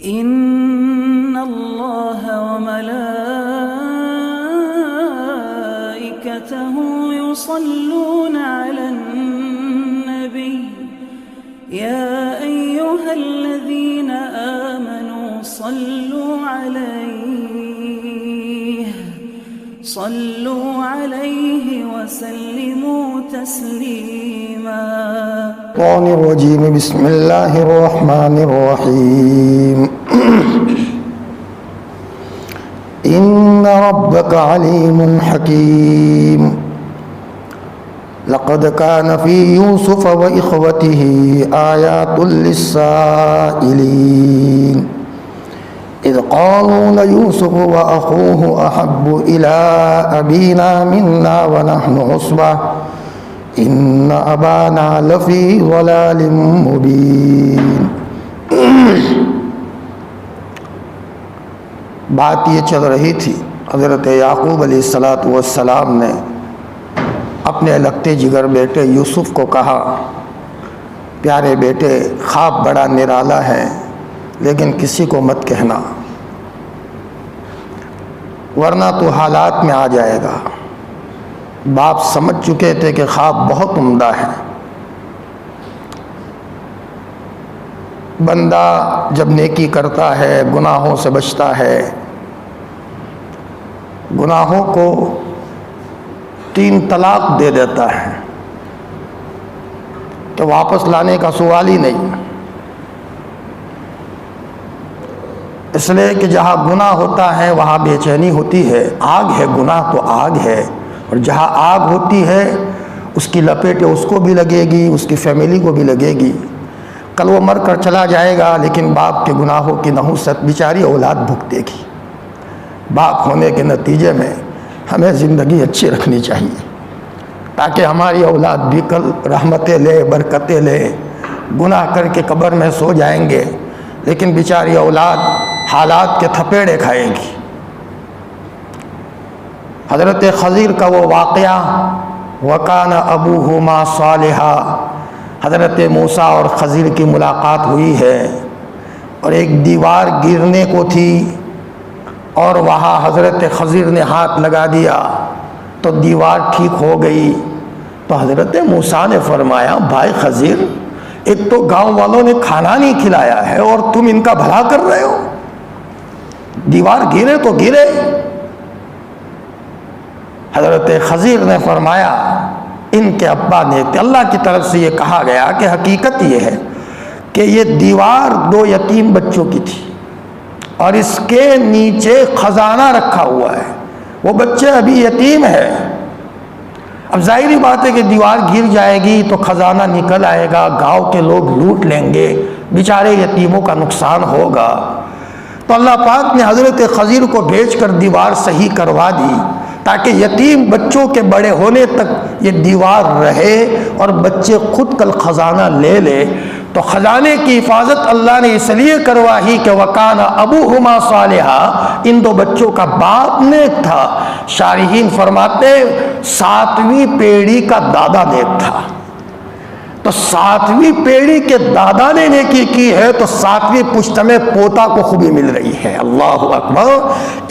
إن الله وملائكته يصلون على النبي يا أيها الذين آمنوا صلوا عليه وسلموا تسليما. الشيطان الرجيم. بسم الله الرحمن الرحيم. إن ربك عليم حكيم. لقد كان في يوسف وإخوته آيات للسائلين إذ قالوا ليوسف وأخوه أحب إلى أبينا منا ونحن عصبة إن أبانا لفي ضلال مبين. بات یہ چل رہی تھی، حضرت یعقوب علیہ السلام نے اپنے لگتے جگر بیٹے یوسف کو کہا، پیارے بیٹے، خواب بڑا نرالا ہے لیکن کسی کو مت کہنا ورنہ تو حالات میں آ جائے گا۔ باپ سمجھ چکے تھے کہ خواب بہت عمدہ ہے۔ بندہ جب نیکی کرتا ہے، گناہوں سے بچتا ہے، گناہوں کو 3 طلاق دے دیتا ہے تو واپس لانے کا سوال ہی نہیں۔ اس لیے کہ جہاں گناہ ہوتا ہے وہاں بے چینی ہوتی ہے۔ آگ ہے، گناہ تو آگ ہے، اور جہاں آگ ہوتی ہے اس کی لپیٹیں اس کو بھی لگے گی، اس کی فیملی کو بھی لگے گی۔ کل وہ مر کر چلا جائے گا لیکن باپ کے گناہوں کی نحوست بیچاری اولاد بھگتے گی۔ باپ ہونے کے نتیجے میں ہمیں زندگی اچھی رکھنی چاہیے تاکہ ہماری اولاد بھی کل رحمتیں لے، برکتیں لے۔ گناہ کر کے قبر میں سو جائیں گے لیکن بیچاری اولاد حالات کے تھپیڑے کھائے گی۔ حضرت خضر کا وہ واقعہ، وَكَانَ أَبُوهُمَا صَالِحًا، حضرت موسیٰ اور خضر کی ملاقات ہوئی ہے اور ایک دیوار گرنے کو تھی اور وہاں حضرت خضر نے ہاتھ لگا دیا تو دیوار ٹھیک ہو گئی۔ تو حضرت موسیٰ نے فرمایا، بھائی خضر، ایک تو گاؤں والوں نے کھانا نہیں کھلایا ہے اور تم ان کا بھلا کر رہے ہو، دیوار گرے تو گرے۔ حضرت خضر نے فرمایا، ان کے ابا نے، اللہ کی طرف سے یہ کہا گیا کہ حقیقت یہ ہے کہ یہ دیوار 2 یتیم بچوں کی تھی اور اس کے نیچے خزانہ رکھا ہوا ہے، وہ بچے ابھی یتیم ہیں۔ اب ظاہری بات ہے کہ دیوار گر جائے گی تو خزانہ نکل آئے گا، گاؤں کے لوگ لوٹ لیں گے، بیچارے یتیموں کا نقصان ہوگا۔ تو اللہ پاک نے حضرت خضر کو بھیج کر دیوار صحیح کروا دی تاکہ یتیم بچوں کے بڑے ہونے تک یہ دیوار رہے اور بچے خود کل خزانہ لے لے۔ تو خزانے کی حفاظت اللہ نے اس لیے کروائی کہ وَكَانَ أَبُوهُمَا صَالِحًا، ان 2 بچوں کا باپ نیک تھا۔ شارحین فرماتے 7ویں پیڑھی کا دادا نیک تھا، تو 7ویں پیڑھی کے دادا نے نیکی کی ہے تو 7ویں پشت میں پوتا کو خوبی مل رہی ہے۔ اللہ اکبر!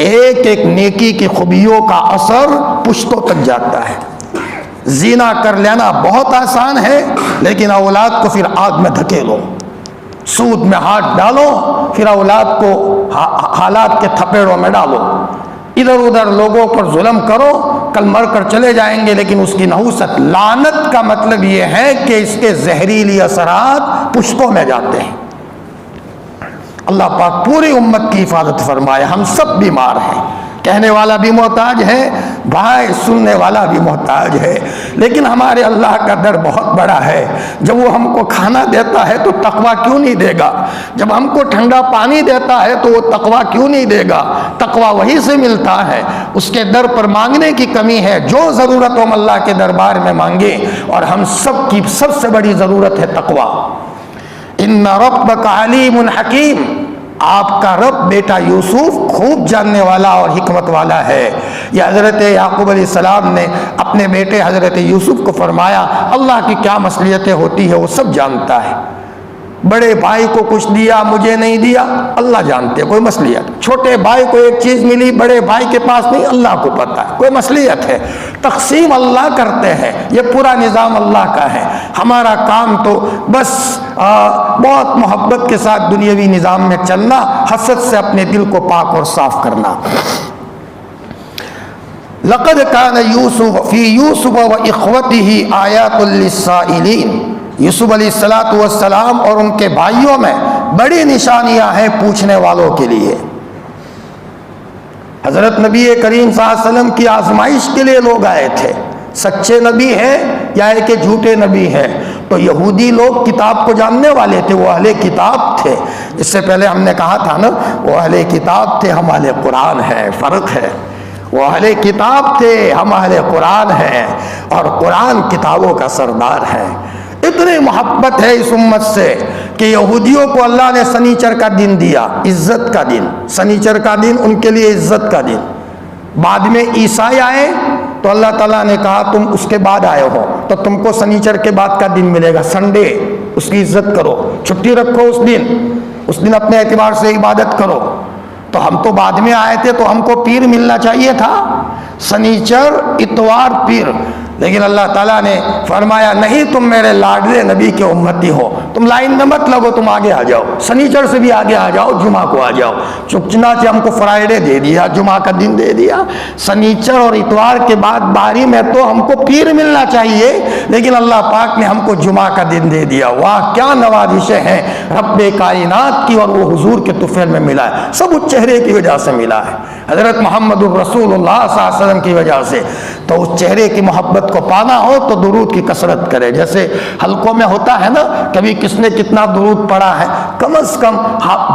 ایک ایک نیکی کی خوبیوں کا اثر پشتوں تک جاتا ہے۔ زنا کر لینا بہت آسان ہے لیکن اولاد کو پھر آگ میں دھکیلو، سود میں ہاتھ ڈالو، پھر اولاد کو حالات کے تھپیڑوں میں ڈالو، ادھر ادھر لوگوں پر ظلم کرو، کل مر کر چلے جائیں گے لیکن اس کی نحوست۔ لعنت کا مطلب یہ ہے کہ اس کے زہریلی اثرات پشتوں میں جاتے ہیں۔ اللہ پاک پوری امت کی حفاظت فرمائے۔ ہم سب بیمار ہیں، کہنے والا بھی محتاج ہے، بھائی سننے والا بھی محتاج ہے، لیکن ہمارے اللہ کا در بہت بڑا ہے۔ جب وہ ہم کو کھانا دیتا ہے تو تقویٰ کیوں نہیں دے گا؟ جب ہم کو ٹھنڈا پانی دیتا ہے تو وہ تقویٰ کیوں نہیں دے گا؟ تقویٰ وہی سے ملتا ہے، اس کے در پر مانگنے کی کمی ہے۔ جو ضرورت ہم اللہ کے دربار میں مانگیں، اور ہم سب کی سب سے بڑی ضرورت ہے تقویٰ۔ ان ربک علیم حکیم، آپ کا رب بیٹا یوسف خوب جاننے والا اور حکمت والا ہے۔ یہ حضرت یعقوب علیہ السلام نے اپنے بیٹے حضرت یوسف کو فرمایا، اللہ کی کیا مصلحتیں ہوتی ہے وہ سب جانتا ہے۔ بڑے بھائی کو کچھ دیا مجھے نہیں دیا، اللہ جانتے، کوئی مصلحت. چھوٹے بھائی کو ایک چیز ملی بڑے بھائی کے پاس نہیں، اللہ کو پتہ ہے، کوئی مصلحت ہے. تقسیم اللہ کرتے ہیں، یہ پورا نظام اللہ کا ہے. ہمارا کام تو بس بہت محبت کے ساتھ دنیاوی نظام میں چلنا، حسد سے اپنے دل کو پاک اور صاف کرنا. لقد كان يوسف في يوسف واخوته آیات للسائلین. یوسف علیہ الصلوۃ والسلام اور ان کے بھائیوں میں بڑی نشانیاں ہیں پوچھنے والوں کے لیے. حضرت نبی کریم صلی اللہ علیہ وسلم کی آزمائش کے لیے لوگ آئے تھے. سچے نبی ہیں یا ایک جھوٹے نبی ہیں؟ تو یہودی لوگ کتاب کو جاننے والے تھے، وہ اہل کتاب تھے. اس سے پہلے ہم نے کہا تھا نا، وہ اہل کتاب تھے، ہم اہل قرآن ہیں، فرق ہے. وہ اہل کتاب تھے، ہم اہل قرآن ہیں، اور قرآن کتابوں کا سردار ہے. اتنی محبت ہے اس امت سے کہ یہودیوں کو اللہ نے سنیچر کا دن دیا، عزت کا دن. سنیچر کا دن ان کے لیے عزت کا دن. بعد میں عیسائی آئے تو اللہ تعالیٰ نے کہا تم اس کے بعد آئے ہو تو تم کو سنیچر کے بعد کا دن ملے گا، سنڈے، اس کی عزت کرو، چھٹی رکھو اس دن اپنے اعتبار سے عبادت کرو. تو ہم تو بعد میں آئے تھے تو ہم کو پیر ملنا چاہیے تھا، سنیچر، اتوار، پیر. لیکن اللہ تعالیٰ نے فرمایا نہیں، تم میرے لاڈلے نبی کے امتی ہو، تم لائن میں مت لگو، تم آگے آ جاؤ، سنیچر سے بھی آگے آ جاؤ، جمعہ کو آ جاؤ. چنانچہ ہم کو فرائیڈے دے دیا، جمعہ کا دن دے دیا. سنیچر اور اتوار کے بعد باری میں تو ہم کو پیر ملنا چاہیے، لیکن اللہ پاک نے ہم کو جمعہ کا دن دے دیا. واہ کیا نوازشیں ہیں رب کائنات کی، اور وہ حضور کے طفیل میں ملا ہے. سب اس چہرے کی وجہ سے ملا ہے، حضرت محمد الرسول اللہ صلی اللہ علیہ وسلم کی وجہ سے. تو اس چہرے کی محبت کو پانا ہو تو درود کی کثرت کرے. جیسے حلقوں میں ہوتا ہے نا، کبھی کس نے کتنا درود پڑھا ہے. کم از کم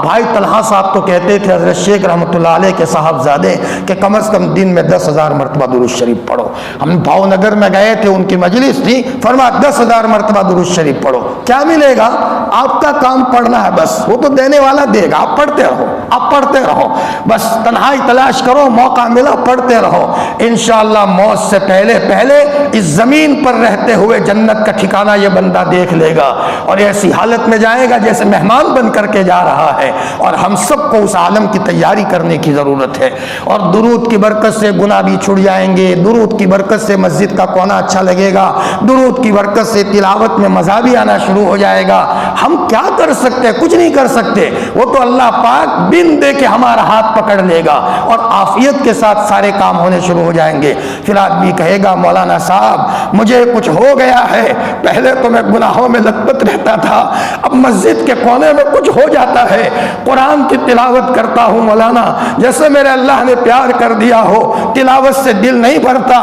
بھائی طلحہ صاحب تو کہتے تھے، حضرت شیخ رحمۃ اللہ علیہ کے صاحبزادے، کہ کم از کم دن میں 10,000 مرتبہ درود شریف پڑھو. ہم بھاؤ نگر میں گئے تھے، ان کی مجلس تھی، فرمایا 10,000 مرتبہ درود شریف پڑھو. کیا ملے گا؟ آپ کا کام پڑھنا ہے بس، وہ تو دینے والا دے گا. آپ پڑھتے رہو، آپ پڑھتے رہو، بس تنہائی تلاش کرو، موقع ملا پڑھتے رہو. انشاءاللہ موت سے پہلے اس زمین پر رہتے ہوئے جنت کا ٹھکانہ یہ بندہ دیکھ لے گا، اور ایسی حالت میں جائے گا جیسے مہمان بن کر کے جا رہا ہے. اور ہم سب کو اس عالم کی تیاری کرنے کی ضرورت ہے. اور درود کی برکت سے گناہ بھی چھڑ جائیں گے، درود کی برکت سے مسجد کا کونا اچھا لگے گا، درود کی برکت سے تلاوت میں مزہ بھی آنا شروع ہو جائے گا. ہم کیا کر سکتے؟ کچھ نہیں کر سکتے. وہ تو اللہ پاک بن دے کے ہمارا ہاتھ پکڑ لے گا، اور عافیت کے ساتھ سارے کام ہونے شروع ہو جائیں گے. پھر آدمی کہے گا مولانا صاحب مجھے کچھ ہو گیا ہے، پہلے تو میں گناہوں میں لطپت رہتا تھا، اب مسجد کے کونے میں کچھ ہو جاتا ہے، قرآن کی تلاوت کرتا ہوں مولانا جیسے میرے اللہ نے پیار کر دیا ہو، تلاوت سے دل نہیں بھرتا.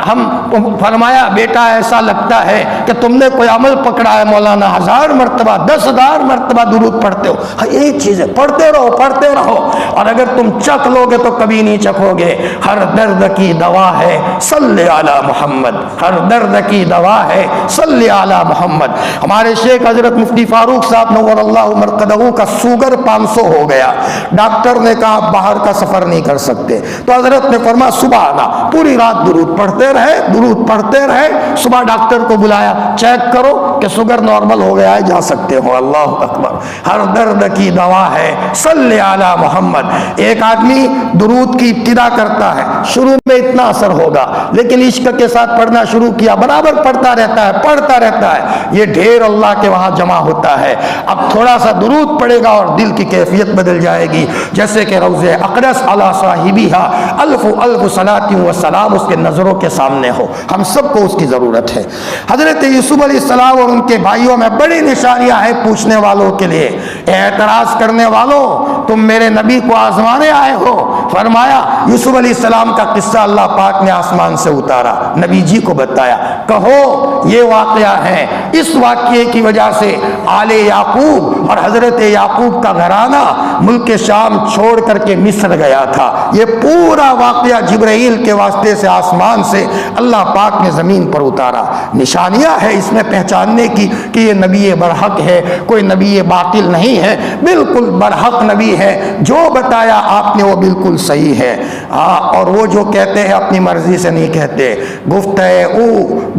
ہم فرمایا بیٹا ایسا لگتا ہے کہ تم نے کوئی عمل پکڑا ہے مولانا، 1000 مرتبہ 10,000 مرتبہ درود پڑھتے ہو. ایک چیز ہے، پڑھتے رہو پڑھتے رہو، اور اگر تم چکھ لو گے تو کبھی نہیں چکھو گے. ہر درد کی دوا ہے صلی علی محمد، ہر درد کی دوا ہے صلی علی محمد. ہمارے شیخ حضرت مفتی فاروق صاحب نور اللہ مرقدہ کا شوگر 500 ہو گیا. ڈاکٹر نے کہا آپ باہر کا سفر نہیں کر سکتے، تو حضرت نے فرمایا صبح آنا، پوری رات درود پڑھتے رہے، درود پڑھتے رہے. صبح ڈاکٹر کو بلایا، چیک کرو کہ شوگر نارمل ہو گیا ہے، جا سکتے ہو. اللہ اکبر. ہر درد کی دوا ہے صلی علی محمد. ایک آدمی درود کی ابتدا کرتا ہے، شروع میں اتنا اثر ہوگا، لیکن عشق کے ساتھ پڑھنا شروع کیا، برابر پڑھتا رہتا ہے پڑھتا رہتا ہے، یہ ڈھیر اللہ کے وہاں جمع ہوتا ہے. اب تھوڑا سا درود پڑے گا اور دل کی کیفیت بدل جائے گی، جیسے کہ روض اقدس علی صاحبہا الف الف صلاۃ و سلام اس کے نظروں کے سامنے ہو. ہم سب کو اس کی ضرورت ہے. حضرت یوسف علیہ السلام اور ان کے بھائیوں میں بڑی نشانیاں ہیں پوچھنے والوں کے لیے. اعتراض کرنے والوں تم میرے نبی کو آزمانے آئے ہو. فرمایا یوسف علیہ السلام کا قصہ اللہ پاک نے آسمان سے اتارا، نبی جی کو بتایا، کہو یہ واقعہ ہے. اس واقعے کی وجہ سے آل یعقوب اور حضرت یعقوب کا گھرانہ ملک شام چھوڑ کر کے مصر گیا تھا. یہ پورا واقعہ جبرائیل کے واسطے سے آسمان سے اللہ پاک نے زمین پر اتارا. نشانیاں ہے اس میں پہچاننے کی کہ یہ نبی برحق ہے، کوئی نبی باطل نہیں ہے، بالکل برحق نبی ہے. جو بتایا آپ نے وہ بالکل صحیح ہے. اور وہ جو کہتے ہیں اپنی مرضی سے نہیں کہتے. گفتہ او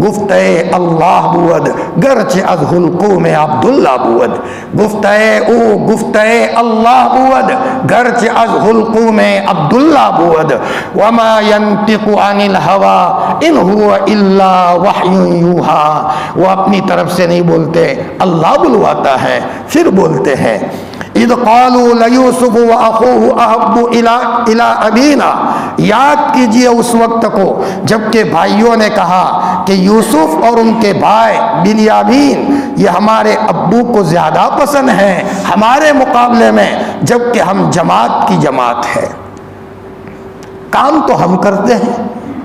گفتہ اللہ بود گرچہ از حلقوم عبداللہ بود. گفتہ او گفتہ اللہ بود گرچہ از حلقوم عبداللہ بود. وما ينطق عن الهوى ان هو الا وحی یوحی. وہ اپنی طرف سے نہیں بولتے، اللہ بلواتا ہے پھر بولتے ہیں. اذ قالوا لیوسف واخوہ احب الی ابینا. یاد کیجئے اس وقت کو جب کہ بھائیوں نے کہا کہ یوسف اور ان کے بھائی بنیامین یہ ہمارے ابو کو زیادہ پسند ہیں ہمارے مقابلے میں، جب کہ ہم جماعت کی جماعت ہے. کام تو ہم کرتے ہیں،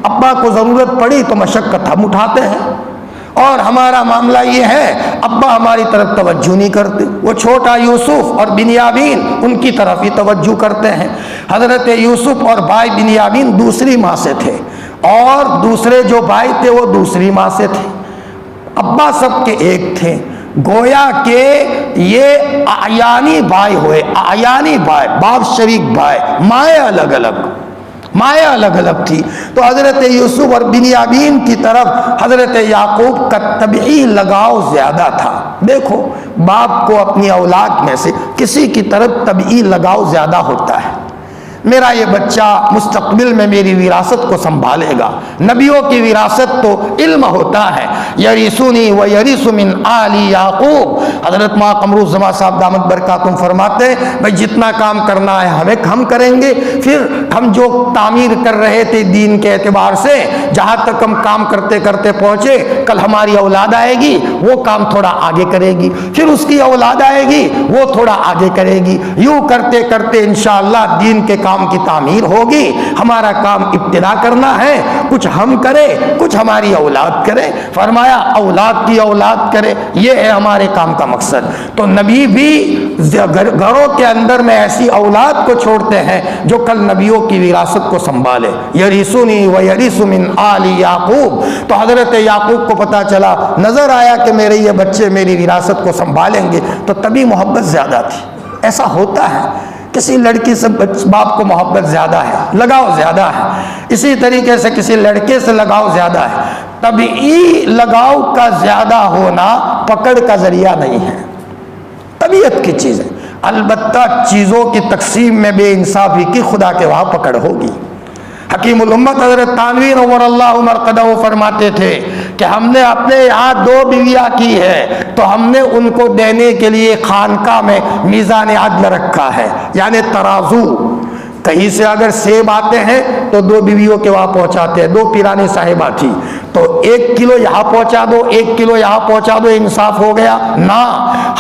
ابا کو ضرورت پڑی تو مشقت ہم اٹھاتے ہیں، اور ہمارا معاملہ یہ ہے ابا ہماری طرف توجہ نہیں کرتے. وہ چھوٹا یوسف اور بنیامین ان کی طرف ہی توجہ کرتے ہیں. حضرت یوسف اور بھائی بنیامین دوسری ماں سے تھے، اور دوسرے جو بھائی تھے وہ دوسری ماں سے تھے. ابا سب کے ایک تھے. گویا کہ یہ اعیانی بھائی ہوئے، اعیانی بھائی، باپ شریک بھائی، مائیں الگ الگ، مائیں الگ الگ تھی. تو حضرت یوسف اور بنیامین کی طرف حضرت یعقوب کا طبعی لگاؤ زیادہ تھا. دیکھو باپ کو اپنی اولاد میں سے کسی کی طرف طبعی لگاؤ زیادہ ہوتا ہے. میرا یہ بچہ مستقبل میں میری وراثت کو سنبھالے گا. نبیوں کی وراثت تو علم ہوتا ہے. یریثنی و یریث من آل یعقوب. حضرت ماں قمر الزمان صاحب دامت برکاتہم فرماتے ہیں بھائی جتنا کام کرنا ہے ہم کریں گے. پھر ہم جو تعمیر کر رہے تھے دین کے اعتبار سے، جہاں تک ہم کام کرتے کرتے پہنچے، کل ہماری اولاد آئے گی وہ کام تھوڑا آگے کرے گی، پھر اس کی اولاد آئے گی وہ تھوڑا آگے کرے گی. یوں کرتے کرتے انشاءاللہ دین کے کام کی تعمیر ہوگی. ہمارا کام ابتدا کرنا ہے، کچھ ہم کرے کچھ ہماری اولاد کرے. فرمایا اولاد کی اولاد کرے، یہ ہے ہمارے کام کا مقصد. تو نبی بھی گھروں کے اندر میں ایسی اولاد کو چھوڑتے ہیں جو کل نبیوں کی وراثت کو سنبھالے. یریثنی و یریث من آل یعقوب. تو حضرت یعقوب کو پتا چلا، نظر آیا کہ میرے یہ بچے میری وراثت کو سنبھالیں گے، تو تبھی محبت زیادہ تھی. ایسا ہوتا ہے، کسی لڑکی سے باپ کو محبت زیادہ ہے، لگاؤ زیادہ ہے. اسی طریقے سے کسی لڑکے سے لگاؤ زیادہ ہے. طبعی لگاؤ کا زیادہ ہونا پکڑ کا ذریعہ نہیں ہے، طبیعت کی چیز ہے. البتہ چیزوں کی تقسیم میں بے انصافی کی خدا کے وہاں پکڑ ہوگی. حکیم الامت حضرت تھانوی نور اللہ مرقدہ فرماتے تھے کہ ہم نے اپنے یہاں 2 بیویاں کی ہے تو ہم نے ان کو دینے کے لیے خانقاہ میں میزان عدل رکھا ہے، یعنی ترازو. کہیں سے اگر سیب آتے ہیں تو 2 بیویوں کے وہاں پہنچاتے ہیں. 2 پیرانی صاحبہ تھی تو 1 کلو یہاں پہنچا دو، 1 کلو یہاں پہنچا دو، انصاف ہو گیا؟ نہ،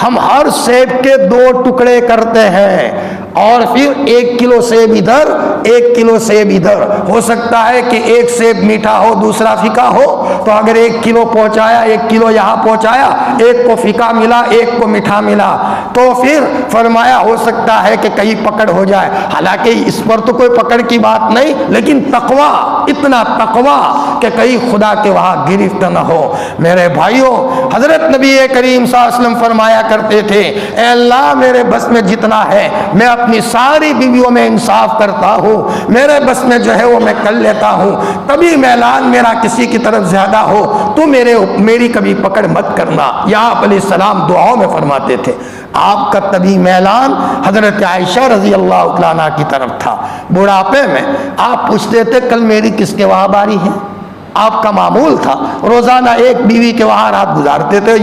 ہم ہر سیب کے 2 ٹکڑے کرتے ہیں، اور پھر 1 کلو سیب ادھر 1 کلو سیب ادھر. ہو سکتا ہے کہ ایک سیب میٹھا ہو دوسرا پھیکا ہو، تو اگر 1 کلو پہنچایا، 1 کلو یہاں پہنچایا، ایک کو پھیکا ملا ایک کو میٹھا ملا، تو پھر فرمایا ہو سکتا ہے کہ کہیں پکڑ ہو جائے. حالانکہ اس پر تو کوئی پکڑ کی بات نہیں، لیکن تقویٰ، اتنا تقویٰ کہ کہیں خدا کے وہاں گرفت نہ ہو. میرے بھائیوں، حضرت نبی کریم صلی اللہ علیہ وسلم فرمایا کرتے تھے اے اللہ میرے بس میں جتنا ہے میں اپنی ساری بیویوں میں انصاف کرتا ہوں، میرے بس میں جو ہے وہ میں کر لیتا ہوں. کبھی میلان میرا کسی کی طرف زیادہ ہو تو میری کبھی پکڑ مت کرنا. یہاں علیہ السلام دعاؤں میں فرماتے تھے. آپ کا طبی میلان حضرت عائشہ رضی اللہ عنہا کی طرف تھا. بڑھاپے میں آپ پوچھتے تھے کل میری کس کے وہاں باری ہے. آپ کا معمول تھا روزانہ 1 بیوی کے وہاں رات گزارتے تھے.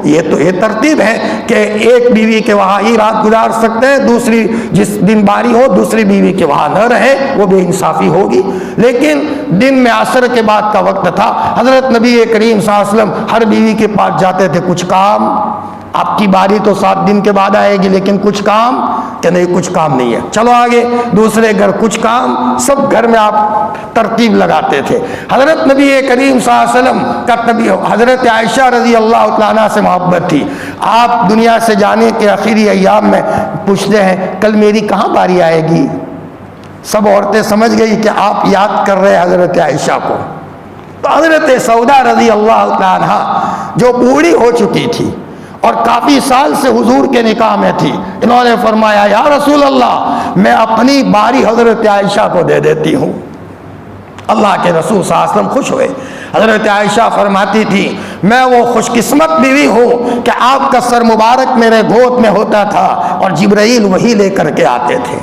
یہ ترتیب ہے کہ 1 بیوی کے وہاں ہی رات گزار سکتے ہیں، دوسری جس دن باری ہو دوسری بیوی کے وہاں نہ رہے، وہ بے انصافی ہوگی. لیکن دن میں عصر کے بعد کا وقت تھا، حضرت نبی کریم صلی اللہ علیہ وسلم ہر بیوی کے پاس جاتے تھے. کچھ کام، آپ کی باری تو 7 دن کے بعد آئے گی، لیکن کچھ کام کہ نہیں کچھ کام نہیں ہے، چلو آگے دوسرے گھر کچھ کام. سب گھر میں آپ ترتیب لگاتے تھے. حضرت نبی کریم صلی اللہ علیہ وسلم کا طبی حضرت عائشہ رضی اللہ عنہا سے محبت تھی. آپ دنیا سے جانے کے آخری ایام میں پوچھتے ہیں کل میری کہاں باری آئے گی. سب عورتیں سمجھ گئی کہ آپ یاد کر رہے حضرت عائشہ کو. تو حضرت سودا رضی اللہ عنہا جو بوڑھی ہو چکی تھی اور کافی سال سے حضور کے نکاح میں تھی. انہوں نے فرمایا یا رسول اللہ میں اپنی باری حضرت عائشہ کو دے دیتی ہوں. اللہ کے رسول صلی اللہ علیہ وسلم خوش ہوئے. حضرت عائشہ فرماتی تھی میں وہ خوش قسمت بیوی ہوں کہ آپ کا سر مبارک میرے گود میں ہوتا تھا اور جبرائیل وہی لے کر کے آتے تھے.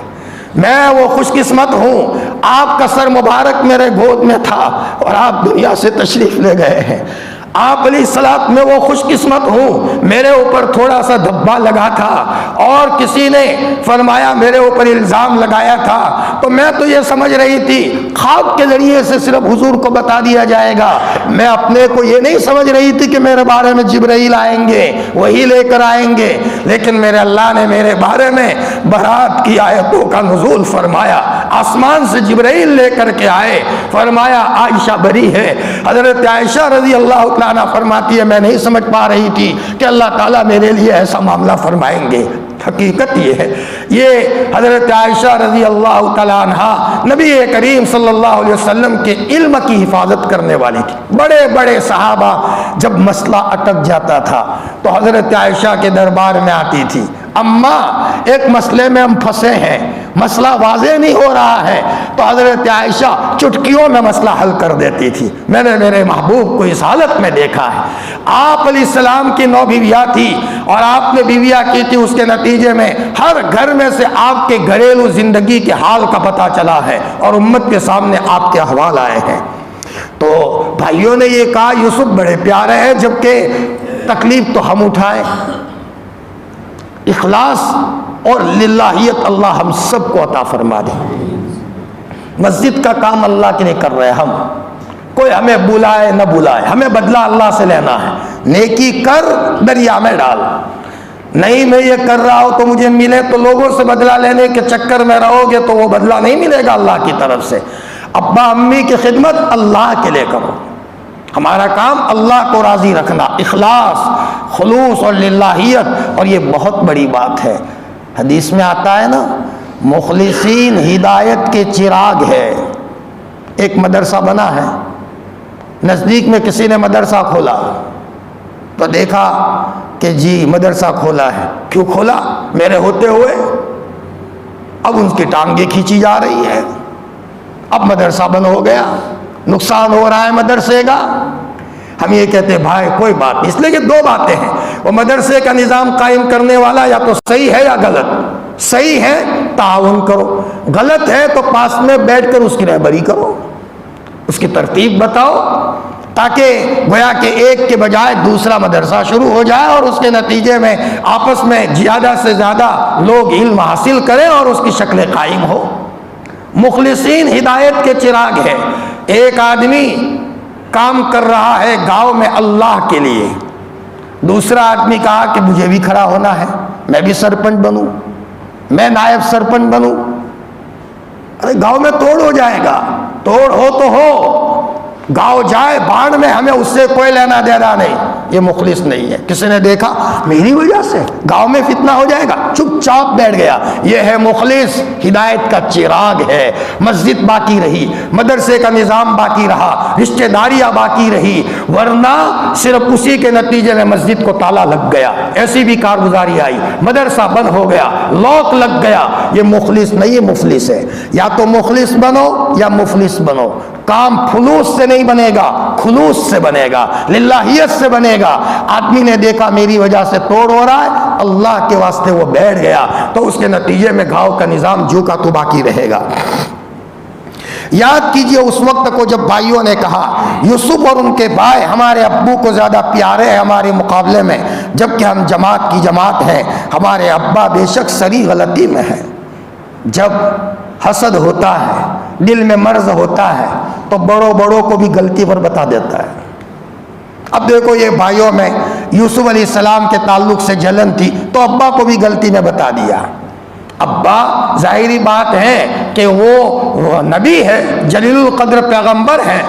میں وہ خوش قسمت ہوں آپ کا سر مبارک میرے گود میں تھا اور آپ دنیا سے تشریف لے گئے ہیں. آپ علیہ السلام میں وہ خوش قسمت ہوں میرے اوپر تھوڑا سا دھبا لگا تھا اور کسی نے فرمایا میرے اوپر الزام لگایا تھا تو میں تو یہ سمجھ رہی تھی خواب کے ذریعے سے صرف حضور کو بتا دیا جائے گا. میں اپنے کو یہ نہیں سمجھ رہی تھی کہ میرے بارے میں جبرائیل آئیں گے وہی لے کر آئیں گے. لیکن میرے اللہ نے میرے بارے میں برات کی آیتوں کا نزول فرمایا. آسمان سے جبرائیل لے کر کے آئے, فرمایا عائشہ بری ہے. حضرت عائشہ رضی اللہ تعالیٰ عنہ فرماتی ہے میں نہیں سمجھ پا رہی تھی کہ اللہ تعالیٰ میرے لیے ایسا معاملہ فرمائیں گے. حقیقت یہ ہے یہ حضرت عائشہ رضی اللہ تعالیٰ عنہ نبی کریم صلی اللہ علیہ وسلم کے علم کی حفاظت کرنے والی تھی. بڑے بڑے صحابہ جب مسئلہ اٹک جاتا تھا تو حضرت عائشہ کے دربار میں آتی تھی. اماں ایک مسئلے میں ہم پھنسے ہیں, مسئلہ واضح نہیں ہو رہا ہے, تو حضرت عائشہ چٹکیوں میں مسئلہ حل کر دیتی تھی. میں نے میرے محبوب کو اس حالت میں دیکھا ہے. آپ علیہ السلام کی 9 بیویاں تھی اور آپ نے بیویاں کی تھی, اس کے نتیجے میں ہر گھر میں سے آپ کے گھریلو زندگی کے حال کا پتہ چلا ہے اور امت کے سامنے آپ کے احوال آئے ہیں. تو بھائیوں نے یہ کہا یوسف بڑے پیارے ہیں جبکہ تکلیف تو ہم اٹھائیں. اخلاص اور للہیت اللہ ہم سب کو عطا فرما دے. مسجد کا کام اللہ کے لیے کر رہے ہیں ہم, کوئی ہمیں بلائے نہ بلائے, ہمیں بدلہ اللہ سے لینا ہے. نیکی کر دریا میں ڈال, نہیں میں یہ کر رہا ہوں تو مجھے ملے, تو لوگوں سے بدلہ لینے کے چکر میں رہو گے تو وہ بدلہ نہیں ملے گا اللہ کی طرف سے. ابا امی کی خدمت اللہ کے لیے کرو. ہمارا کام اللہ کو راضی رکھنا, اخلاص, خلوص اور للہیت. اور یہ بہت بڑی بات ہے. حدیث میں آتا ہے نا مخلصین ہدایت کے چراغ ہے. ایک مدرسہ بنا ہے, نزدیک میں کسی نے مدرسہ کھولا تو دیکھا کہ جی مدرسہ کھولا ہے. کیوں کھولا؟ میرے ہوتے ہوئے. اب ان کی ٹانگیں کھینچی جا رہی ہے, اب مدرسہ بند ہو گیا, نقصان ہو رہا ہے مدرسے کا. ہم یہ کہتے ہیں بھائی کوئی بات نہیں, اس لیے کہ 2 باتیں ہیں. وہ مدرسے کا نظام قائم کرنے والا یا تو صحیح ہے یا غلط. صحیح ہے تعاون کرو, غلط ہے تو پاس میں بیٹھ کر اس کی رہبری کرو, اس کی ترتیب بتاؤ, تاکہ گویا کہ ایک کے بجائے دوسرا مدرسہ شروع ہو جائے اور اس کے نتیجے میں آپس میں زیادہ سے زیادہ لوگ علم حاصل کریں اور اس کی شکل قائم ہو. مخلصین ہدایت کے چراغ ہے. ایک آدمی کام کر رہا ہے گاؤں میں اللہ کے لیے, دوسرا آدمی کہا کہ مجھے بھی کھڑا ہونا ہے, میں بھی سرپنچ بنوں, میں نائب سرپنچ بنوں. ارے گاؤں میں توڑ ہو جائے گا, توڑ ہو تو ہو, گاؤں جائے باڑ میں, ہمیں اس سے کوئی لینا دینا نہیں. یہ مخلص نہیں ہے. کسی نے دیکھا میری وجہ سے گاؤں میں فتنہ ہو جائے گا, چپ چاپ بیٹھ گیا. یہ ہے مخلص, ہدایت کا چراغ ہے. مسجد باقی رہی, مدرسے کا نظام باقی رہا, رشتہ داریاں باقی رہی, ورنہ صرف اسی کے نتیجے میں مسجد کو تالا لگ گیا, ایسی بھی کارگزاری آئی, مدرسہ بند ہو گیا, لاک لگ گیا. یہ مخلص نہیں, یہ مفلس ہے. یا تو مخلص بنو یا مفلس بنو. کام فلوس سے نہیں بنے گا, خلوص سے بنے گا, للہیت سے بنے گا. آدمی نے دیکھا میری وجہ سے توڑ ہو رہا ہے, اللہ کے واسطے وہ بیٹھ گیا, تو اس کے نتیجے میں گاؤں کا نظام جو کا تو باقی رہے گا. یاد کیجئے اس وقت کو جب بھائیوں نے کہا یوسف اور ان کے بھائی ہمارے ابو کو زیادہ پیارے ہیں ہمارے مقابلے میں, جبکہ ہم جماعت کی جماعت ہیں. ہمارے ابا بے شک سری غلطی میں ہے. جب حسد ہوتا ہے, دل میں مرض ہوتا ہے, تو بڑوں کو بھی غلطی پر بتا دیتا ہے. اب دیکھو یہ بھائیوں میں یوسف علیہ السلام کے تعلق سے جلن تھی تو ابا کو بھی غلطی میں بتا دیا. ابا ظاہری بات ہے کہ وہ نبی ہے, جلیل القدر پیغمبر ہے,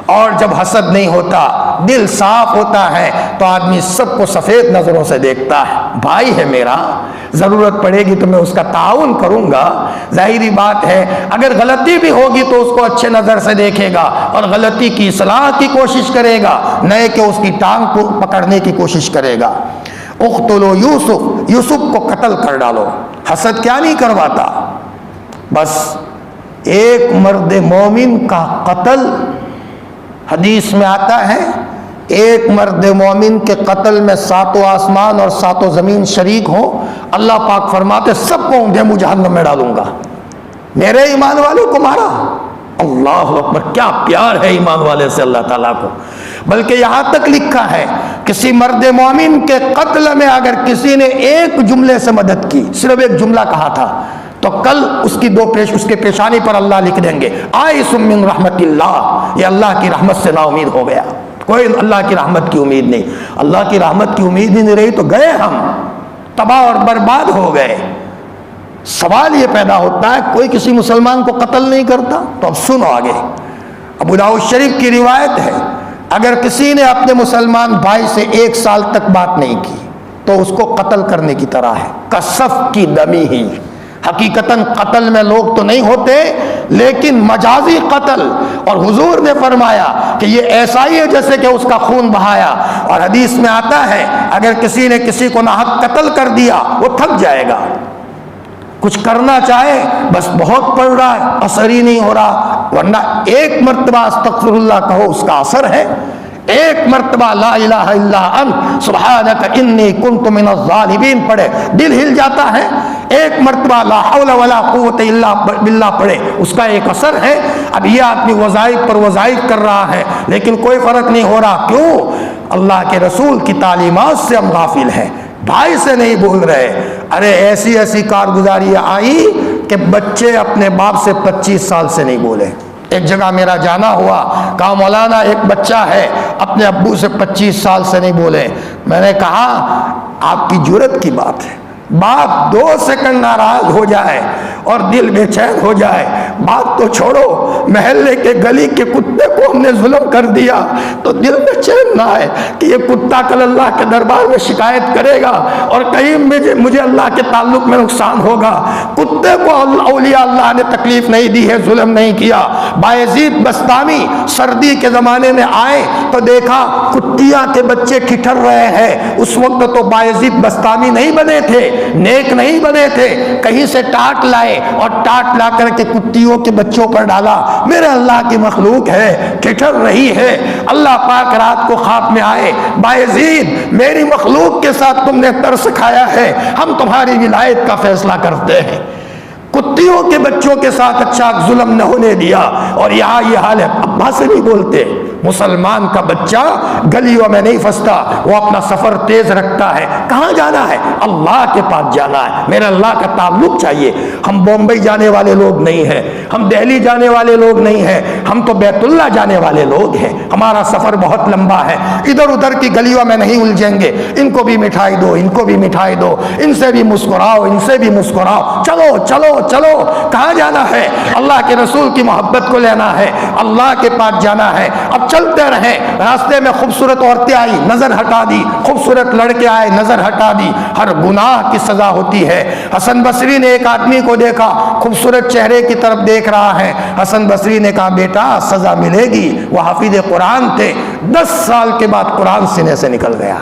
اور جب حسد نہیں ہوتا, دل صاف ہوتا ہے, تو آدمی سب کو سفید نظروں سے دیکھتا ہے. بھائی ہے میرا, ضرورت پڑے گی تو میں اس کا تعاون کروں گا. ظاہری بات ہے اگر غلطی بھی ہوگی تو اس کو اچھے نظر سے دیکھے گا اور غلطی کی اصلاح کی کوشش کرے گا, نہ کہ اس کی ٹانگ کو پکڑنے کی کوشش کرے گا. اقتلوا یوسف، یوسف کو قتل کر ڈالو۔ حسد کیا نہیں کرواتا؟ بس ایک مرد مومن کا قتل، حدیث میں آتا ہے ایک مرد مومن کے قتل میں 7 آسمان اور 7 زمین شریک ہوں، اللہ پاک فرماتے سب کو گیمو جہنم میں ڈالوں گا۔ میرے ایمان والوں کو مارا، اللہ اکبر، کیا پیار ہے ایمان والے سے اللہ تعالیٰ کو۔ بلکہ یہاں تک لکھا ہے کسی مرد مومن کے قتل میں اگر کسی نے ایک جملے سے مدد کی، صرف ایک جملہ کہا تھا، تو کل اس کے پیشانی پر اللہ لکھ دیں گے آئس من رحمت اللہ، یہ اللہ کی رحمت سے نا امید ہو گیا، کوئی اللہ کی رحمت کی امید نہیں۔ اللہ کی رحمت کی امید ہی نہیں رہی تو گئے ہم، تباہ اور برباد ہو گئے۔ سوال یہ پیدا ہوتا ہے کوئی کسی مسلمان کو قتل نہیں کرتا؟ تو اب سنو آگے، ابو داؤد شریف کی روایت ہے اگر کسی نے اپنے مسلمان بھائی سے 1 سال تک بات نہیں کی تو اس کو قتل کرنے کی طرح ہے، کسف کی دمی ہی۔ حقیقتاً قتل میں لوگ تو نہیں ہوتے لیکن مجازی قتل، اور حضور نے فرمایا کہ یہ ایسا ہی ہے جیسے کہ اس کا خون بہایا۔ اور حدیث میں آتا ہے اگر کسی نے کسی کو ناحق قتل کر دیا وہ تھک جائے گا، کچھ کرنا چاہے بس بہت پڑ رہا ہے، اثر ہی نہیں ہو رہا، ورنہ ایک مرتبہ استغفر اللہ کہو اس کا اثر ہے، ایک مرتبہ لا الہ الا انت سبحانک انی کنت من الظالمین پڑھے دل ہل جاتا ہے، ایک مرتبہ لا حول ولا قوت الا باللہ پڑھے اس کا ایک اثر ہے۔ اب یہ آدمی وظائف پر وظائف کر رہا ہے لیکن کوئی فرق نہیں ہو رہا، کیوں؟ اللہ کے رسول کی تعلیمات سے ہم غافل ہیں، بھائی سے نہیں بول رہے۔ ارے ایسی ایسی کارگزاری آئی کہ بچے اپنے باپ سے 25 سال سے نہیں بولے۔ ایک جگہ میرا جانا ہوا، کہا مولانا ایک بچہ ہے اپنے ابو سے 25 سال سے نہیں بولے۔ میں نے کہا آپ کی جرت کی بات ہے، باپ 2 سیکنڈ ناراض ہو جائے اور دل بے چین ہو جائے، بات تو چھوڑو، محلے کے گلی کے کتے کو ہم نے ظلم کر دیا تو دل میں چین نہ آئے کہ یہ کتا کل اللہ کے دربار میں شکایت کرے گا اور کہیں مجھے اللہ کے تعلق میں نقصان ہوگا۔ کتے کو اولیاء اللہ نے تکلیف نہیں دی ہے، ظلم نہیں کیا۔ بایزید بستامی سردی کے زمانے میں آئے تو دیکھا کتیاں کے بچے ٹھٹر رہے ہیں، اس وقت تو بایزید بستامی نہیں بنے تھے، نیک نہیں بنے تھے، کہیں سے ٹاٹ لائے اور ٹاٹ لا کر کے کتیوں کے بچوں پر ڈالا۔ میرے اللہ کی مخلوق ہے، ٹھٹر رہی ہے، اللہ پاک رات کو خواب میں آئے، بایزید میری مخلوق کے ساتھ تم نے ترس کھایا ہے، ہم تمہاری ولایت کا فیصلہ کرتے ہیں۔ کتیوں کے بچوں کے ساتھ اچھا ظلم نہ ہونے دیا، اور یہاں یہ حال ہے، ابا سے نہیں بولتے۔ مسلمان کا بچہ گلیوں میں نہیں پھنستا، وہ اپنا سفر تیز رکھتا ہے۔ کہاں جانا ہے؟ اللہ کے پاس جانا ہے، میرے اللہ کا تعلق چاہیے۔ ہم بمبئی جانے والے لوگ نہیں ہیں، ہم دہلی جانے والے لوگ نہیں ہیں، ہم تو بیت اللہ جانے والے لوگ ہیں۔ ہمارا سفر بہت لمبا ہے، ادھر ادھر کی گلیوں میں نہیں الجھیں گے۔ ان کو بھی مٹھائی دو، ان کو بھی مٹھائی دو، ان سے بھی مسکراؤ، ان سے بھی مسکراؤ، چلو چلو چلو۔ کہاں جانا ہے؟ اللہ کے رسول کی محبت کو لینا ہے، اللہ کے پاس جانا ہے۔ اب چلتے رہے، راستے میں خوبصورت عورتیں آئی، نظر ہٹا دی، خوبصورت لڑکے آئے، نظر ہٹا دی۔ ہر گناہ کی سزا ہوتی ہے۔ حسن بصری نے ایک آدمی کو دیکھا، خوبصورت چہرے کی طرف دیکھ رہا ہے، حسن بصری نے کہا بیٹا سزا ملے گی۔ وہ حافظ قرآن تھے، 10 سال کے بعد قرآن سینے سے نکل گیا۔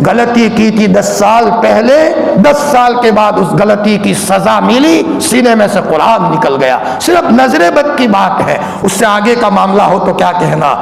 غلطی کی تھی 10 سال پہلے، 10 سال کے بعد اس غلطی کی سزا ملی، سینے میں سے قرآن نکل گیا۔ صرف نظر بد کی بات ہے، اس سے آگے کا معاملہ ہو تو کیا کہنا۔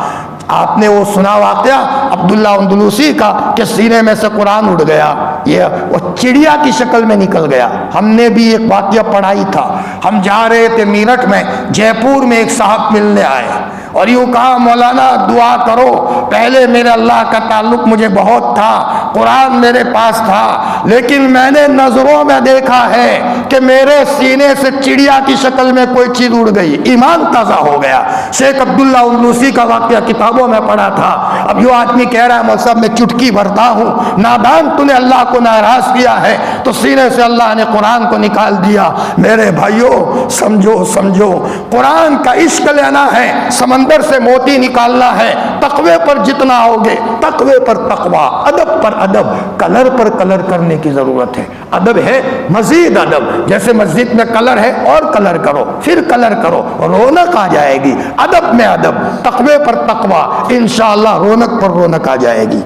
آپ نے وہ سنا واقعہ عبداللہ اندلوسی کا کہ سینے میں سے قرآن اڑ گیا، یہ وہ چڑیا کی شکل میں نکل گیا۔ ہم نے بھی ایک واقعہ پڑھائی تھا، ہم جا رہے تھے میرٹھ میں، جے پور میں ایک صاحب ملنے آئے اور یوں کہا مولانا دعا کرو، پہلے میرے اللہ کا تعلق مجھے بہت تھا، قرآن میرے پاس تھا، لیکن میں نے نظروں میں دیکھا ہے کہ میرے سینے سے چڑیا کی شکل میں کوئی چیز اڑ گئی، ایمان تازہ ہو گیا۔ شیخ عبداللہ اندلوسی کا واقعہ کتابوں میں پڑھا تھا۔ اب یہ آدمی کہہ رہا ہے مول صاحب میں چٹکی بھرتا ہوں، نادان تو نے اللہ کو ناراض کیا ہے تو سینے سے اللہ نے قرآن کو نکال دیا۔ میرے بھائیوں سمجھو سمجھو، قرآن کا عشق لینا ہے، سمندر سے موتی نکالنا ہے۔ تقوی پر جتنا ہوگے، تقوی پر تقوی، ادب پر ادب، کلر پر کلر کرنے کی ضرورت ہے۔ ادب ہے مزید ادب، جیسے مسجد میں کلر ہے اور کلر کرو، پھر کلر کرو، رونق آ جائے گی۔ ادب میں ادب، تقوی پر تقوی، انشاءاللہ رونق پر رونق آ جائے گی۔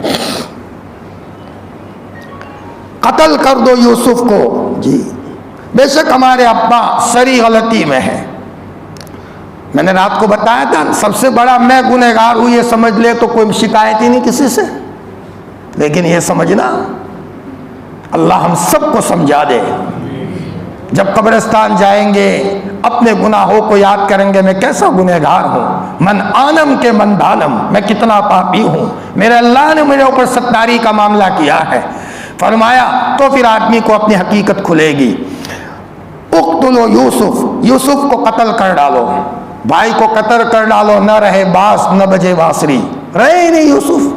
قتل کر دو یوسف کو. جی بے شک ہمارے ابا سری غلطی میں ہے. میں نے رات کو بتایا تھا سب سے بڑا میں گنہگار ہوں یہ سمجھ لے تو کوئی شکایت ہی نہیں کسی سے. لیکن یہ سمجھنا اللہ ہم سب کو سمجھا دے. جب قبرستان جائیں گے اپنے گناہوں کو یاد کریں گے میں کیسا گنہگار ہوں. من آنم کے من دانم, میں کتنا پاپی ہوں. میرے اللہ نے میرے اوپر ستاری کا معاملہ کیا ہے. فرمایا تو پھر آدمی کو اپنی حقیقت کھلے گی. اقتلوا یوسف, یوسف کو قتل کر ڈالو. بھائی کو قتل کر ڈالو, نہ رہے باس نہ بجے بانسری. رہے ہی نہیں یوسف,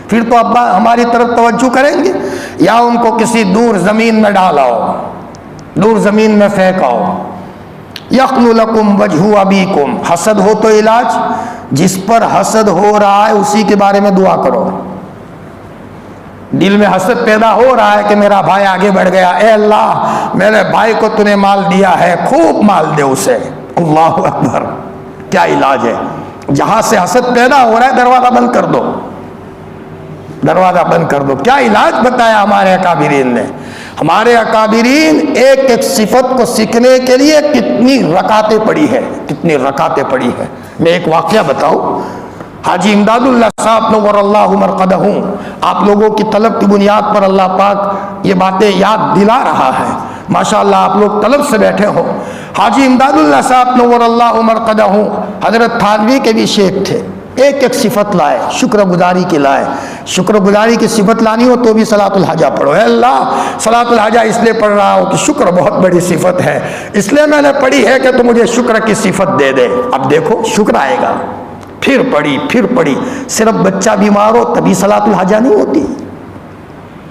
پھر تو ابا ہماری طرف توجہ کریں گے. یا ان کو کسی دور زمین میں ڈالاؤ, دور زمین میں پھینکاؤ. یخلو لکم وجہ ابیکم, حسد ہو تو علاج, جس پر حسد ہو رہا ہے اسی کے بارے میں دعا کرو. دل میں حسد پیدا ہو رہا ہے کہ میرا بھائی آگے بڑھ گیا, اے اللہ میرے بھائی کو تو نے مال دیا ہے, خوب مال دے اسے. اللہ اکبر, کیا علاج ہے. جہاں سے حسد پیدا ہو رہا ہے دروازہ بند کر دو, دروازہ بند کر دو. کیا علاج بتایا ہمارے اکابرین نے. ہمارے اکابرین ایک ایک صفت کو سیکھنے کے لیے کتنی رکعتیں پڑھی ہے, کتنی رکعتیں پڑھی ہے. میں ایک واقعہ بتاؤں. حاجی امداد اللہ صاحب نور اللہ مرقدہ, آپ لوگوں کی طلب کی بنیاد پر اللہ پاک یہ باتیں یاد دلا رہا ہے. ماشاءاللہ آپ لوگ طلب سے بیٹھے ہو. حاجی امداد اللہ صاحب نور اللہ مرقدہ حضرت تھانوی کے بھی شیخ تھے. ایک ایک صفت لائے, شکر گزاری کی لائے. شکر گزاری کی صفت لانی ہو تو بھی صلاۃ الحاجہ پڑھو. اے اللہ صلاۃ الحاجہ اس لیے پڑھ رہا ہوں کہ شکر بہت بڑی صفت ہے, اس لیے میں نے پڑھی ہے کہ تو مجھے شکر کی صفت دے دے. اب دیکھو شکر آئے گا. پھر پڑھی. صرف بچہ بیمار ہو تبھی صلاۃ الحاجہ نہیں ہوتی.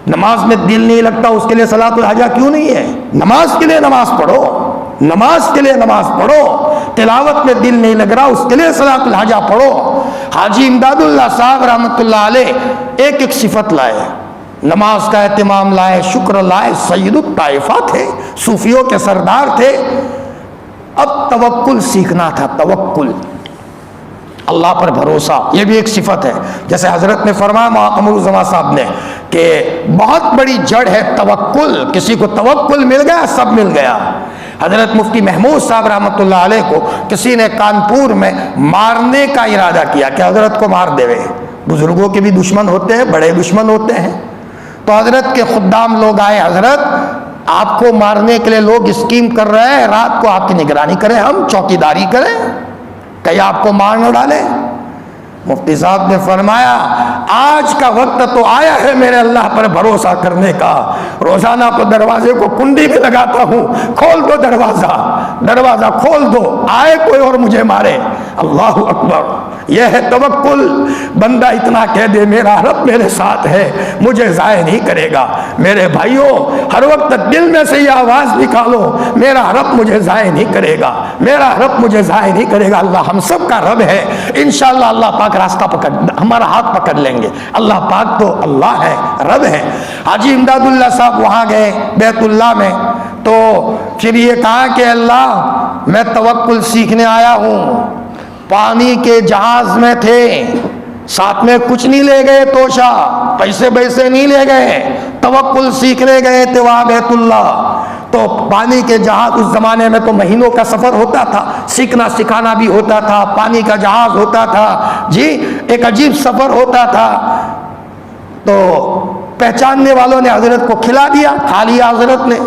نماز میں دل نہیں لگتا اس کے لیے صلاۃ الحاجہ کیوں نہیں ہے. نماز کے لیے نماز پڑھو, نماز کے لیے نماز پڑھو. تلاوت میں دل نہیں لگ رہا اس کے لیے صلاۃ الحاجہ پڑھو. حاجی امداد اللہ صاحب رحمۃ اللہ علیہ ایک ایک صفت لائے. نماز کا اہتمام لائے, شکر لائے. سید الطائفہ تھے, صوفیوں کے سردار تھے. اب توکل سیکھنا تھا, توکل, اللہ پر بھروسہ. یہ بھی ایک صفت ہے. جیسے حضرت نے فرمایا قمر الزمان صاحب نے کہ بہت بڑی جڑ ہے توکل. کسی کو توکل مل گیا سب مل گیا. حضرت مفتی محمود صاحب رحمۃ اللہ علیہ کو کسی نے کانپور میں مارنے کا ارادہ کیا کہ حضرت کو مار دے. بزرگوں کے بھی دشمن ہوتے ہیں, بڑے دشمن ہوتے ہیں. تو حضرت کے خدام لوگ آئے, حضرت آپ کو مارنے کے لیے لوگ اسکیم کر رہے ہیں, رات کو آپ کی نگرانی کریں, ہم چوکیداری کریں, کہیں آپ کو مار نہ ڈالے. مفتی صاحب نے فرمایا آج کا وقت تو آیا ہے میرے اللہ پر بھروسہ کرنے کا. روزانہ کو دروازے کو کنڈی میں لگاتا ہوں, کھول دو دروازہ, دروازہ کھول دو, آئے کوئی اور مجھے مارے. اللہ اکبر, یہ ہے توکل. بندہ اتنا کہہ دے میرا رب میرے ساتھ ہے, مجھے ضائع نہیں کرے گا. میرے بھائیوں ہر وقت دل میں سے یہ آواز نکالو, میرا رب مجھے ضائع نہیں کرے گا, میرا رب مجھے ضائع نہیں کرے گا. اللہ ہم سب کا رب ہے. انشاءاللہ اللہ پاک راستہ پکڑ, ہمارا ہاتھ پکڑ لیں گے. اللہ پاک تو اللہ ہے, رب ہے. حاجی امداد اللہ صاحب وہاں گئے بیت اللہ میں, تو پھر یہ کہا کہ اللہ میں توکل سیکھنے آیا ہوں. پانی کے جہاز میں تھے, ساتھ میں کچھ نہیں لے گئے, توشا پیسے پیسے نہیں لے گئے, توکل سیکھنے گئے تھے وہاں بیت اللہ. تو پانی کے جہاز, اس زمانے میں تو مہینوں کا سفر ہوتا تھا, سیکھنا سکھانا بھی ہوتا تھا, پانی کا جہاز ہوتا تھا. جی ایک عجیب سفر ہوتا تھا. تو پہچاننے والوں نے حضرت کو کھلا دیا, کھا لیا حضرت نے.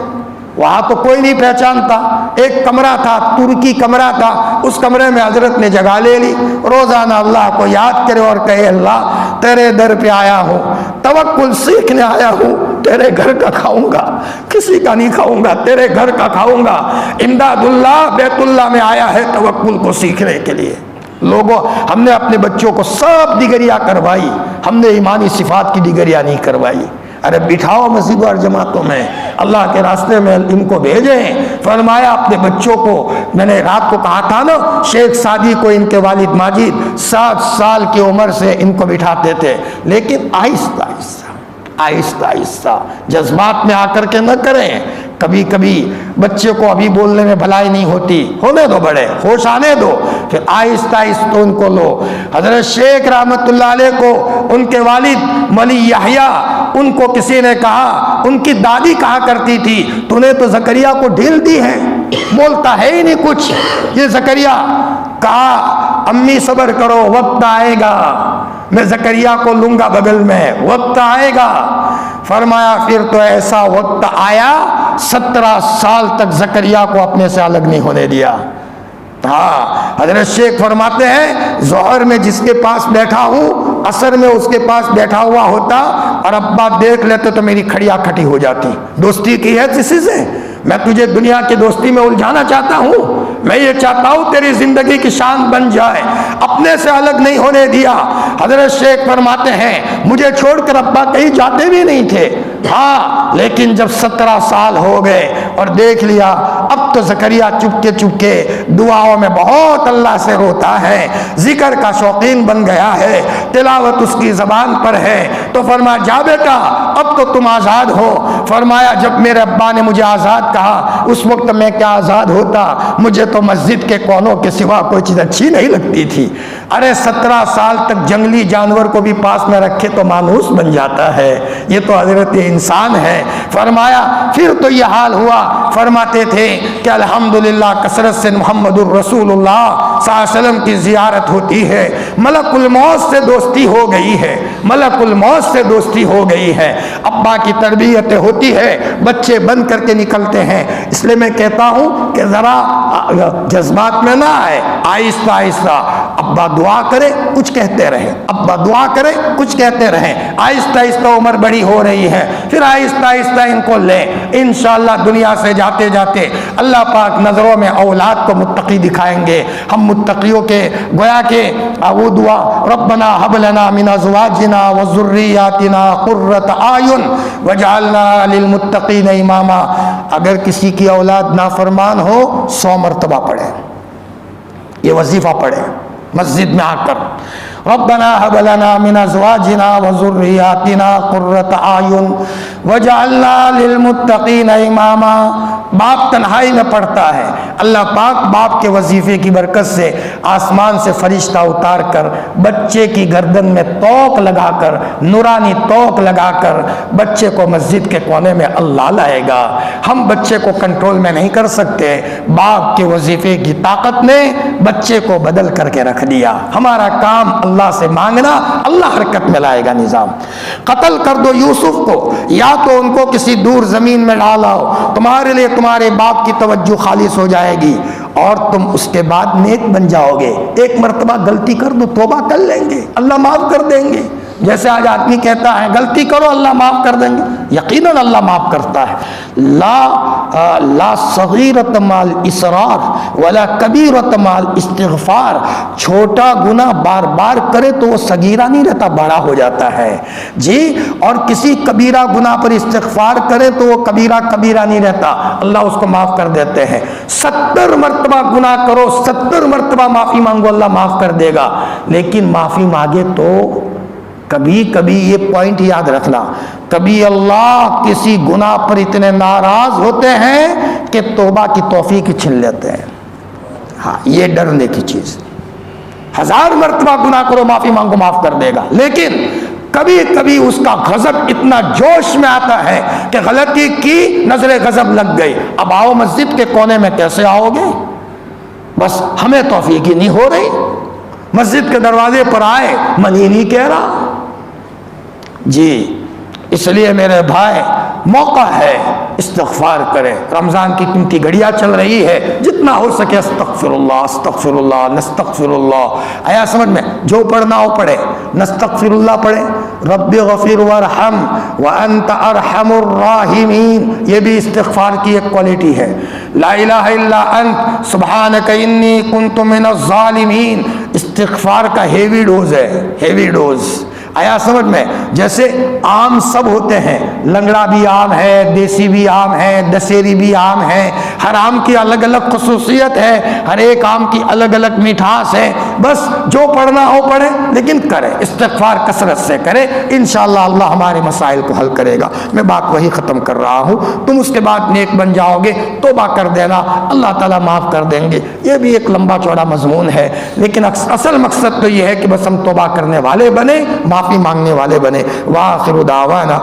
وہاں تو کوئی نہیں پہچانتا. ایک کمرہ تھا, ترکی کمرہ تھا, اس کمرے میں حضرت نے جگہ لے لی. روزانہ اللہ کو یاد کرے اور کہے اللہ تیرے در پہ آیا ہوں, توکل سیکھنے آیا ہوں, تیرے گھر کا کھاؤں گا, کسی کا نہیں کھاؤں گا, تیرے گھر کا کھاؤں گا. امداد اللہ بیت اللہ میں آیا ہے توکل کو سیکھنے کے لیے. لوگوں ہم نے اپنے بچوں کو سب ڈگریاں کروائی, ہم نے ایمانی صفات کی ڈگریاں نہیں کروائی. ارے بٹھاؤ مسجدوں اور جماعتوں میں, اللہ کے راستے میں ان کو بھیجیں. فرمایا اپنے بچوں کو, میں نے رات کو کہا تھا نا, شیخ سعدی کو ان کے والد ماجد 7 سال کی عمر سے ان کو بٹھاتے تھے, لیکن آہستہ آہستہ آہستہ آہستہ، جذبات میں آ کر کے نہ کریں۔ کبھی کبھی بچے کو ابھی بولنے میں بھلائی نہیں ہوتی، ہونے دو، بڑے ہوش آنے دو، پھر آہستہ آہستہ ان کو لو۔ حضرت شیخ رحمت اللہ علیہ کو ان کے والد ولی یحییٰ، ان کو کسی نے کہا، ان کی دادی کہا کرتی تھی، تو نے تو زکریا کو ڈھیل دی ہے، بولتا ہے ہی نہیں کچھ۔ یہ زکریا کہا امی صبر کرو، وقت آئے گا، میں زکریا کو لوں گا بغل میں، وقت آئے گا۔ فرمایا پھر تو ایسا وقت آیا 17 سال تک زکریا کو اپنے سے الگ نہیں ہونے دیا۔ ہاں، حضرت شیخ فرماتے ہیں ظہر میں جس کے پاس بیٹھا ہوں، عصر میں اس کے پاس بیٹھا ہوا ہوتا اور ابا دیکھ لیتے تو میری کھڑیاں کھٹی ہو جاتی۔ دوستی کی ہے کسی سے؟ میں تجھے دنیا کی دوستی میں الجھانا چاہتا ہوں؟ میں یہ چاہتا ہوں تیری زندگی کی شان بن جائے، اپنے سے الگ نہیں ہونے دیا۔ حضرت شیخ فرماتے ہیں مجھے چھوڑ کر ابا کہیں جاتے بھی نہیں تھے، ہاں، لیکن جب 17 سال ہو گئے اور دیکھ لیا اب تو زکریا چپکے چپکے دعاؤں میں بہت اللہ سے روتا ہے، ذکر کا شوقین بن گیا ہے، تلاوت اس کی زبان پر ہے، تو فرمایا جا بیٹا اب تو تم آزاد ہو۔ فرمایا جب میرے ابا نے مجھے آزاد کہا اس وقت میں کیا آزاد ہوتا، مجھے تو مسجد کے کونوں کے سوا کوئی چیز اچھی نہیں لگتی تھی۔ ارے 17 سال تک جنگلی جانور کو بھی پاس میں رکھے تو مانوس بن جاتا ہے، یہ تو حضرت انسان ہے۔ فرمایا پھر تو یہ حال ہوا، فرماتے تھے کہ الحمدللہ کثرت سے محمد الرسول اللہ صلی اللہ علیہ وسلم کی زیارت ہوتی ہے، ملک الموت سے دوستی ہو گئی ہے، ملک الموت سے دوستی ہو گئی ہے، ابا کی تربیت ہوتی ہے، بچے بن کر کے نکلتے ہیں۔ اس لیے میں کہتا ہوں کہ ذرا جذبات میں نہ آئے، آہستہ آہستہ ابا دعا کرے کچھ کہتے رہیں، ابا دعا کرے کچھ کہتے رہیں، آہستہ آہستہ عمر بڑی ہو رہی ہے، پھر آہستہ آہستہ ان کو لیں، انشاءاللہ دنیا سے جاتے جاتے اللہ پاک نظروں میں اولاد کو متقی دکھائیں گے۔ ہم متقیوں کے گویا کہ وہ دعا ربنا هب لنا من ازواجنا وذرياتنا قرة اعین واجعلنا للمتقین اماما، اگر کسی کی اولاد نافرمان ہو 100 مرتبہ پڑھیں، یہ وظیفہ پڑھیں مسجد میں آ کر، ربنا هب لنا من ازواجنا وذرياتنا قرة اعین واجعلنا للمتقین اماما۔ باپ تنہائی میں پڑھتا ہے، اللہ پاک باپ کے وظیفے کی برکت سے آسمان سے فرشتہ اتار کر بچے کی گردن میں توق لگا کر، نورانی توق لگا کر بچے کو مسجد کے کونے میں اللہ لائے گا۔ ہم بچے کو کنٹرول میں نہیں کر سکتے، باپ کے وظیفے کی طاقت نے بچے کو بدل کر کے رکھ دیا۔ ہمارا کام اللہ سے مانگنا، اللہ حرکت میں لائے گا نظام۔ قتل کر دو یوسف کو، یا تو ان کو کسی دور زمین میں ڈالاؤ، تمہارے لیے تمہارے باپ کی توجہ خالص ہو جائے گی اور تم اس کے بعد نیک بن جاؤ گے۔ ایک مرتبہ غلطی کر دو، توبہ کر لیں گے، اللہ معاف کر دیں گے۔ جیسے آج آدمی کہتا ہے غلطی کرو اللہ معاف کر دیں گے، یقیناً اللہ معاف کرتا ہے۔ لا صغیرۃ مال اصرار ولا کبیرۃ مال استغفار، چھوٹا گناہ بار بار کرے تو وہ صغیرہ نہیں رہتا، بڑا ہو جاتا ہے جی، اور کسی کبیرہ گناہ پر استغفار کرے تو وہ کبیرہ کبیرہ نہیں رہتا، اللہ اس کو معاف کر دیتے ہیں۔ 70 مرتبہ گناہ کرو، 70 مرتبہ معافی مانگو، اللہ معاف کر دے گا، لیکن معافی مانگے تو کبھی کبھی یہ پوائنٹ یاد رکھنا، کبھی اللہ کسی گناہ پر اتنے ناراض ہوتے ہیں کہ توبہ کی توفیق چھین لیتے ہیں۔ ہاں، یہ ڈرنے کی چیز، 1000 مرتبہ گناہ کرو معافی مانگو معاف کر دے گا، لیکن کبھی کبھی اس کا غضب اتنا جوش میں آتا ہے کہ غلطی کی نظر غضب لگ گئی، اب آؤ مسجد کے کونے میں کیسے آؤ گے؟ بس ہمیں توفیق ہی نہیں ہو رہی، مسجد کے دروازے پر آئے من ہی نہیں کہہ رہا جی۔ اس لیے میرے بھائی موقع ہے، استغفار کرے، رمضان کی قیمتی گھڑیاں چل رہی ہے، جتنا ہو سکے استغفر اللہ استغفر اللہ نستغفر اللہ، آیا سمجھ میں؟ جو پڑھنا ہو پڑھے، نستغفر اللہ پڑھے، رب غفر وارحم وانت ارحم الراحمین، یہ بھی استغفار کی ایک کوالٹی ہے۔ لا الہ الا انت سبحانک انی کنت من الظالمین، استغفار کا ہیوی ڈوز ہے، ہیوی ڈوز، آیا سمجھ میں؟ جیسے آم سب ہوتے ہیں، لنگڑا بھی آم ہے، دیسی بھی آم ہے، دسہری بھی آم ہے، ہر آم کی الگ الگ خصوصیت ہے، ہر ایک آم کی الگ الگ مٹھاس ہے، بس جو پڑھنا ہو پڑھیں، لیکن کریں، استغفار کثرت سے کریں، انشاءاللہ اللہ ہمارے مسائل کو حل کرے گا۔ میں بات وہی ختم کر رہا ہوں، تم اس کے بعد نیک بن جاؤ گے، توبہ کر دینا، اللہ تعالیٰ معاف کر دیں گے۔ یہ بھی ایک لمبا چوڑا مضمون ہے، لیکن اصل مقصد تو یہ ہے کہ بس ہم توبہ کرنے والے بنے، معافی مانگنے والے بنے۔ وآخر دعوانا